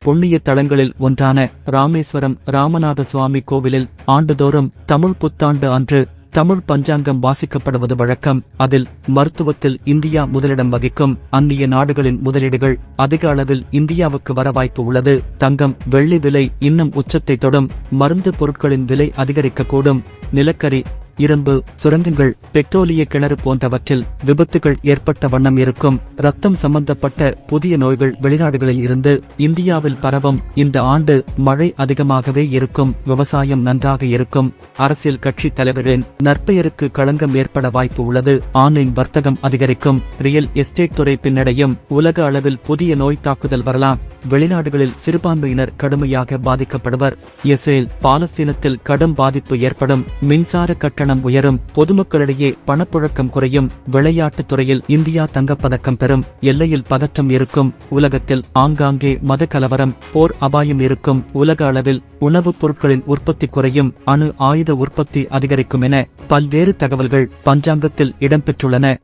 புண்ணிய தலங்களில் ஒன்றான ராமேஸ்வரம் ராமநாத சுவாமி கோவிலில் ஆண்டுதோறும் தமிழ் புத்தாண்டு அன்று தமிழ் பஞ்சாங்கம் வாசிக்கப்படுவது வழக்கம். அதில் மருத்துவத்தில் இந்தியா முதலிடம் வகிக்கும். அந்நிய நாடுகளின் முதலீடுகள் அதிக அளவில் இந்தியாவுக்கு வர வாய்ப்பு உள்ளது. தங்கம் வெள்ளி விலை இன்னும் உச்சத்தை தொடும். மருந்து பொருட்களின் விலை அதிகரிக்கக்கூடும். நிலக்கரி இரும்பு சுரங்கங்கள் பெட்ரோலிய கிணறு போன்றவற்றில் விபத்துகள் ஏற்பட்ட வண்ணம் இருக்கும். ரத்தம் சம்பந்தப்பட்ட புதிய நோய்கள் வெளிநாடுகளில் இருந்து இந்தியாவில் பரவும். இந்த ஆண்டு மழை அதிகமாகவே இருக்கும். விவசாயம் நன்றாக இருக்கும். அரசியல் கட்சி தலைவர்களின் நற்பெயருக்கு களங்கம் ஏற்பட வாய்ப்பு உள்ளது. ஆன்லைன் வர்த்தகம் அதிகரிக்கும். ரியல் எஸ்டேட் துறை பின்னடையும். உலக அளவில் புதிய நோய் தாக்குதல் வரலாம். வெளிநாடுகளில் சிறுபான்மையினர் கடுமையாக பாதிக்கப்படுவர். இஸ்ரேல் பாலஸ்தீனத்தில் கடும் பாதிப்பு ஏற்படும். மின்சார கட்டணம் உயரும். பொதுமக்களிடையே பணப்புழக்கம் குறையும். விளையாட்டுத் துறையில் இந்தியா தங்கப்பதக்கம் பெறும். எல்லையில் பதற்றம் இருக்கும். உலகத்தில் ஆங்காங்கே மத கலவரம் போர் அபாயம் இருக்கும். உலக அளவில் உணவுப் பொருட்களின் உற்பத்தி குறையும். அணு ஆயுத உற்பத்தி அதிகரிக்கும் என பல்வேறு தகவல்கள் பஞ்சாங்கத்தில் இடம்பெற்றுள்ளன.